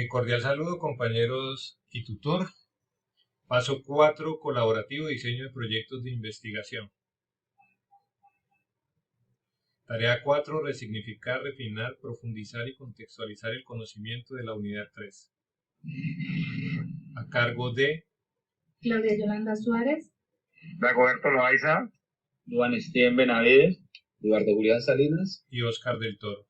Cordial saludo, compañeros y tutor. Paso 4, colaborativo, diseño de proyectos de investigación. Tarea 4, resignificar, refinar, profundizar y contextualizar el conocimiento de la unidad 3. A cargo de Claudia Yolanda Suárez, Dagoberto Loaiza, Juan Esteban Benavides, Eduardo Julián Salinas y Oscar del Toro.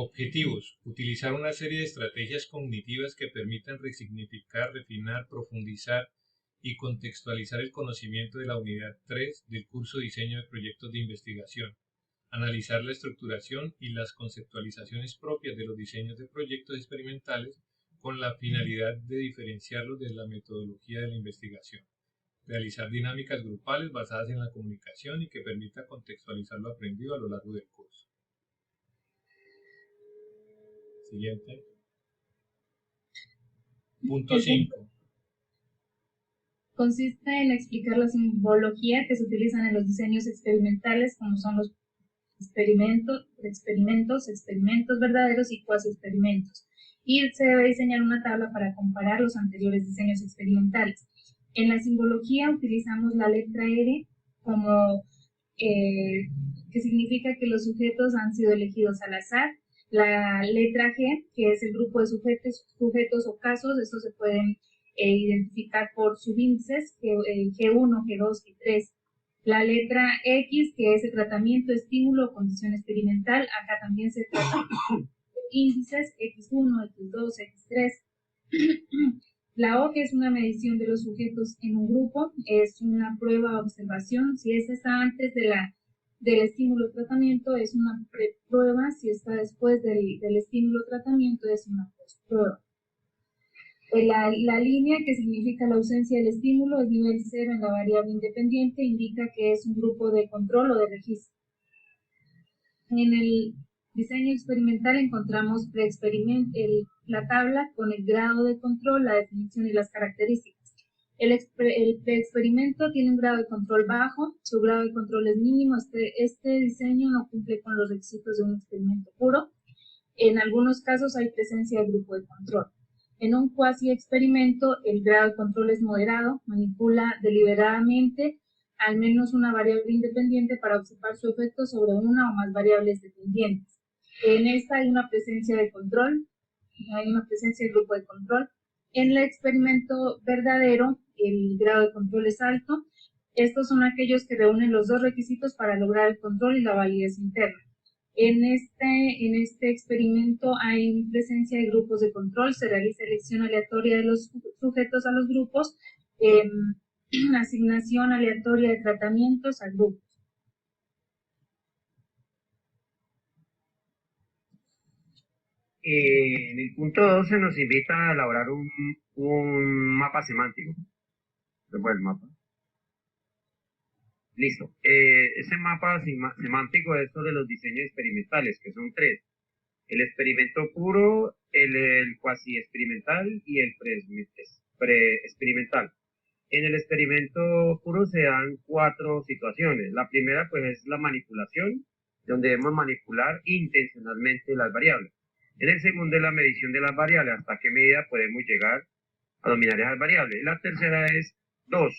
Objetivos: utilizar una serie de estrategias cognitivas que permitan resignificar, refinar, profundizar y contextualizar el conocimiento de la unidad 3 del curso Diseño de Proyectos de Investigación. Analizar la estructuración y las conceptualizaciones propias de los diseños de proyectos experimentales con la finalidad de diferenciarlos de la metodología de la investigación. Realizar dinámicas grupales basadas en la comunicación y que permita contextualizar lo aprendido a lo largo del curso. Siguiente. Punto 5. consiste en explicar la simbología que se utilizan en los diseños experimentales, como son los experimentos verdaderos y cuasi experimentos. Y se debe diseñar una tabla para comparar los anteriores diseños experimentales. En la simbología utilizamos la letra R como que significa que los sujetos han sido elegidos al azar. La letra G, que es el grupo de sujetos o casos, estos se pueden identificar por subíndices, G1, G2, G3. La letra X, que es el tratamiento, estímulo o condición experimental, acá también se trata de índices X1, X2, X3. La O, que es una medición de los sujetos en un grupo, es una prueba de observación. Si esta está antes del estímulo tratamiento, es una prueba. Si está después del estímulo tratamiento, es una postprueba. La línea, que significa la ausencia del estímulo, es nivel 0 en la variable independiente, indica que es un grupo de control o de registro. En el diseño experimental encontramos la tabla con el grado de control, la definición y las características. El preexperimento tiene un grado de control bajo, su grado de control es mínimo. Este diseño no cumple con los requisitos de un experimento puro. En algunos casos hay presencia de grupo de control. En un cuasi experimento, el grado de control es moderado, manipula deliberadamente al menos una variable independiente para observar su efecto sobre una o más variables dependientes. En esta hay una presencia de control, hay una presencia de grupo de control. En el experimento verdadero, el grado de control es alto. Estos son aquellos que reúnen los dos requisitos para lograr el control y la validez interna. En este experimento hay presencia de grupos de control, se realiza elección aleatoria de los sujetos a los grupos, asignación aleatoria de tratamientos a grupos. En el punto 2 se nos invita a elaborar un mapa semántico. Después el mapa. Listo. Ese mapa semántico es de los diseños experimentales, que son 3. El experimento puro, el cuasi experimental y el pre-experimental. En el experimento puro se dan 4 situaciones. La primera, pues, es la manipulación, donde debemos manipular intencionalmente las variables. En el segundo es la medición de las variables, hasta qué medida podemos llegar a dominar esas variables. La tercera es 2,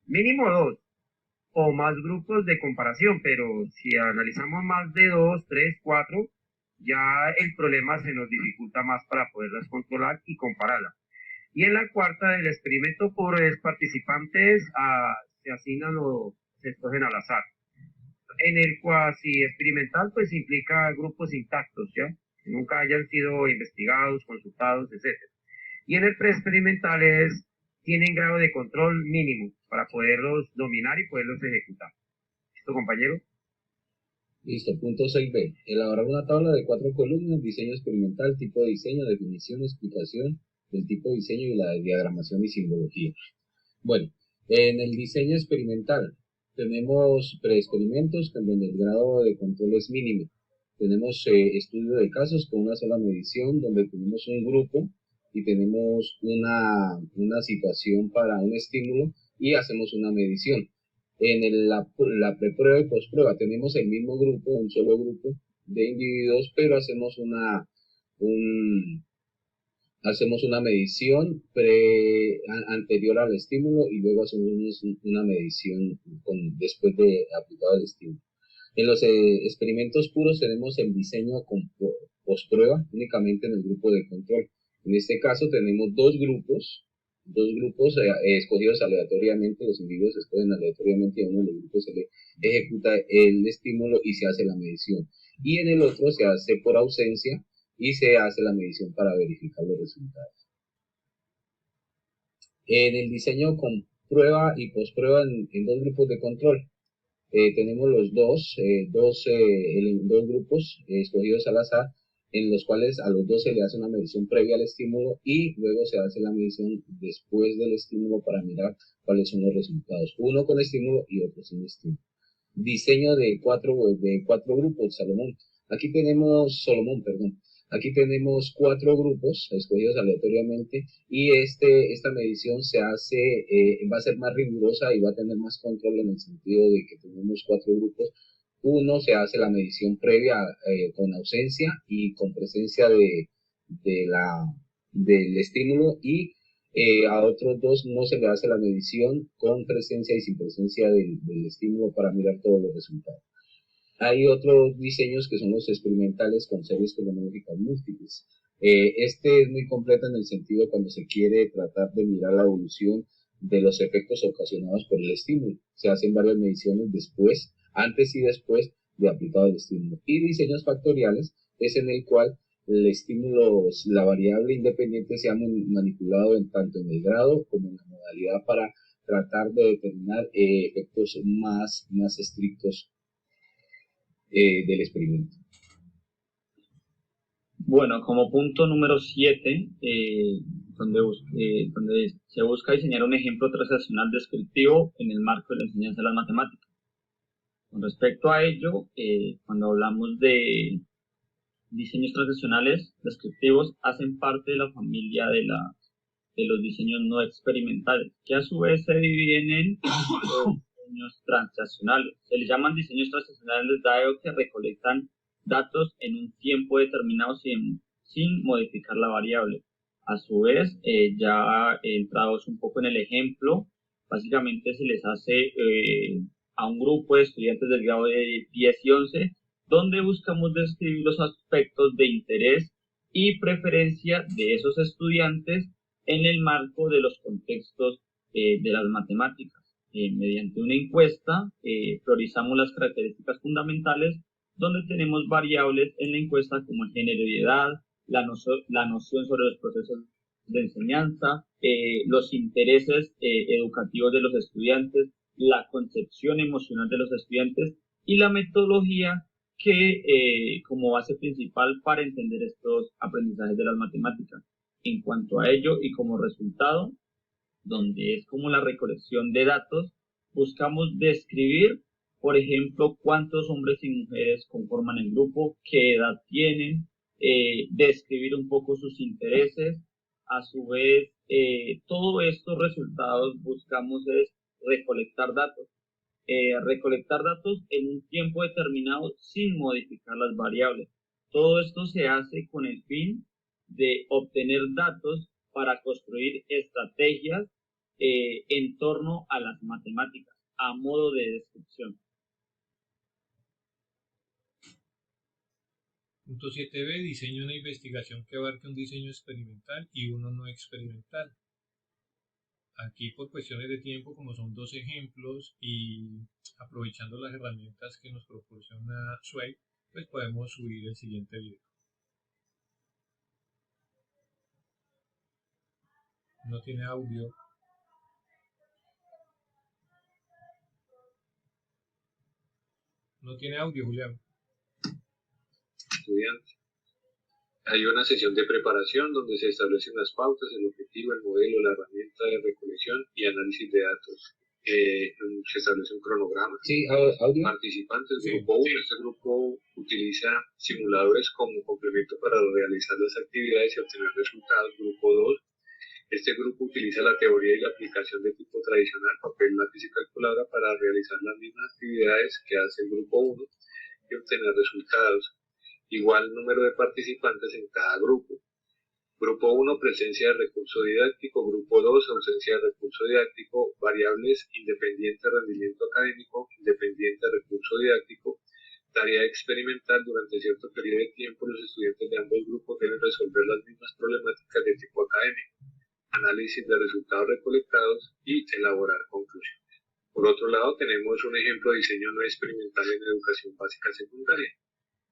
mínimo 2 o más grupos de comparación, pero si analizamos más de 2, 3, 4, ya el problema se nos dificulta más para poderlas controlar y compararlas. Y en la cuarta del experimento puro es participantes se asignan o se escogen al azar. En el cuasi experimental pues implica grupos intactos, ¿ya? Que nunca hayan sido investigados, consultados, etc. Y en el preexperimental tienen grado de control mínimo para poderlos dominar y poderlos ejecutar. ¿Listo, compañero? Listo, punto 6b. Elaborar una tabla de 4 columnas, diseño experimental, tipo de diseño, definición, explicación del tipo de diseño y la diagramación y simbología. Bueno, en el diseño experimental tenemos preexperimentos donde el grado de control es mínimo. Tenemos estudio de casos con una sola medición donde tenemos un grupo y tenemos una situación para un estímulo y hacemos una medición. En la preprueba y postprueba tenemos el mismo grupo, un solo grupo de individuos, pero hacemos hacemos una medición anterior al estímulo y luego hacemos una medición después de aplicado el estímulo. En los experimentos puros tenemos el diseño con posprueba únicamente en el grupo de control. En este caso tenemos dos grupos escogidos aleatoriamente. Los individuos se escogen aleatoriamente y a uno de los grupos se le ejecuta el estímulo y se hace la medición. Y en el otro se hace por ausencia y se hace la medición para verificar los resultados. En el diseño con prueba y posprueba en dos grupos de control, tenemos los dos grupos escogidos al azar, en los cuales a los dos se le hace una medición previa al estímulo y luego se hace la medición después del estímulo para mirar cuáles son los resultados. Uno con estímulo y otro sin estímulo. Diseño de cuatro grupos, Aquí tenemos 4 grupos escogidos aleatoriamente y esta medición va a ser más rigurosa y va a tener más control en el sentido de que tenemos 4 grupos. Uno se hace la medición previa con ausencia y con presencia del estímulo y a otros 2 no se le hace la medición con presencia y sin presencia del estímulo para mirar todos los resultados. Hay otros diseños que son los experimentales con series cronológicas múltiples. Este es muy completo en el sentido cuando se quiere tratar de mirar la evolución de los efectos ocasionados por el estímulo. Se hacen varias mediciones antes y después de aplicado el estímulo. Y diseños factoriales es en el cual el estímulo, la variable independiente se ha manipulado tanto en el grado como en la modalidad para tratar de determinar efectos más estrictos del experimento. Bueno, como punto número 7, donde se busca diseñar un ejemplo transaccional descriptivo en el marco de la enseñanza de las matemáticas. Con respecto a ello, cuando hablamos de diseños transaccionales descriptivos, hacen parte de la familia de los diseños no experimentales, que a su vez se dividen en diseños transaccionales. Se les llaman diseños transaccionales dado que recolectan datos en un tiempo determinado sin modificar la variable. A su vez, ya entrados un poco en el ejemplo, básicamente se les hace a un grupo de estudiantes del grado de 10 y 11, donde buscamos describir los aspectos de interés y preferencia de esos estudiantes en el marco de los contextos de las matemáticas. Mediante una encuesta priorizamos las características fundamentales, donde tenemos variables en la encuesta como el género y edad, la noción sobre los procesos de enseñanza, los intereses educativos de los estudiantes, la concepción emocional de los estudiantes y la metodología como base principal para entender estos aprendizajes de las matemáticas. En cuanto a ello y como resultado, donde es como la recolección de datos, buscamos describir, por ejemplo, cuántos hombres y mujeres conforman el grupo, qué edad tienen, describir un poco sus intereses. A su vez, todos estos resultados buscamos es recolectar datos en un tiempo determinado sin modificar las variables. Todo esto se hace con el fin de obtener datos para construir estrategias en torno a las matemáticas, a modo de descripción. Punto 7b. Diseño una investigación que abarque un diseño experimental y uno no experimental. Aquí por cuestiones de tiempo, como son 2 ejemplos y aprovechando las herramientas que nos proporciona Sway, pues podemos subir el siguiente video. No tiene audio. No tiene audio, Julián. Estudiante. Hay una sesión de preparación donde se establecen las pautas, el objetivo, el modelo, la herramienta de recolección y análisis de datos. Se establece un cronograma. Sí, audio. Participantes, grupo 1. Este grupo utiliza simuladores como complemento para realizar las actividades y obtener resultados. Grupo 2. Este grupo utiliza la teoría y la aplicación de tipo tradicional, papel, lápiz y calculadora para realizar las mismas actividades que hace el grupo 1 y obtener resultados. Igual igual número de participantes en cada grupo. Grupo 1, presencia de recurso didáctico. Grupo 2, ausencia de recurso didáctico. Variables, independiente rendimiento académico, independiente recurso didáctico. Tarea experimental. Durante cierto periodo de tiempo, los estudiantes de ambos grupos deben resolver las mismas problemáticas de tipo académico. Análisis de resultados recolectados y elaborar conclusiones. Por otro lado, tenemos un ejemplo de diseño no experimental en educación básica secundaria.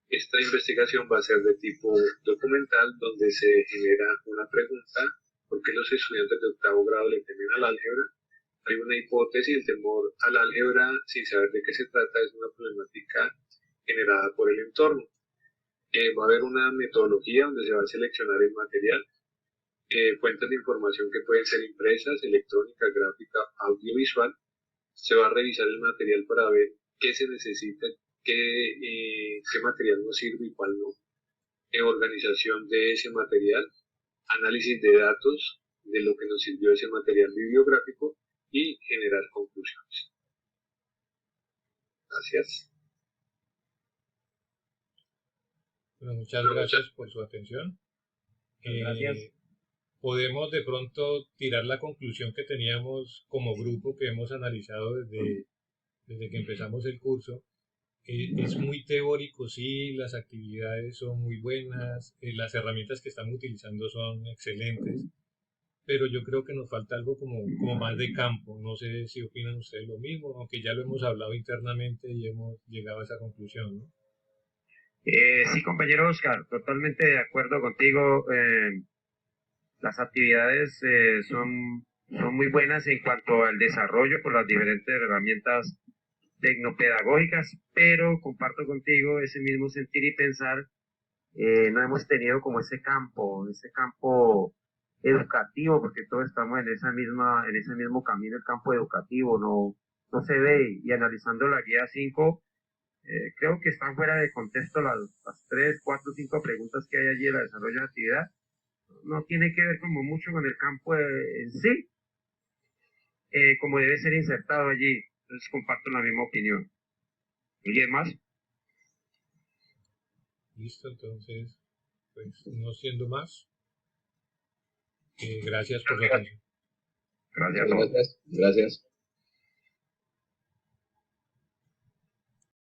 Esta investigación va a ser de tipo documental, donde se genera una pregunta: ¿por qué los estudiantes de octavo grado le temen al álgebra? Hay una hipótesis: el temor al álgebra, sin saber de qué se trata, es una problemática generada por el entorno. Va a haber una metodología donde se va a seleccionar el material, fuentes de información que pueden ser impresas, electrónica, gráfica, audiovisual. Se va a revisar el material para ver qué se necesita, qué material nos sirve y cuál no. Organización de ese material, análisis de datos de lo que nos sirvió ese material bibliográfico y generar conclusiones. Gracias. Bueno, muchas gracias por su atención. Gracias. Podemos de pronto tirar la conclusión que teníamos como grupo que hemos analizado desde que empezamos el curso. Es muy teórico, sí, las actividades son muy buenas, las herramientas que estamos utilizando son excelentes, pero yo creo que nos falta algo como más de campo. No sé si opinan ustedes lo mismo, aunque ya lo hemos hablado internamente y hemos llegado a esa conclusión, ¿no? Sí, compañero Oscar, totalmente de acuerdo contigo. Las actividades son muy buenas en cuanto al desarrollo por las diferentes herramientas tecnopedagógicas, pero comparto contigo ese mismo sentir y pensar. No hemos tenido como ese campo educativo, porque todos estamos en ese mismo camino. El campo educativo no se ve, y analizando la guía 5, creo que están fuera de contexto las 3, 4, 5 preguntas que hay allí en el desarrollo de actividad. No tiene que ver como mucho con el campo en sí, como debe ser insertado allí. Entonces comparto la misma opinión. ¿Alguien más? Listo, entonces, pues no siendo más, gracias por su atención. Gracias. Gracias. Gracias.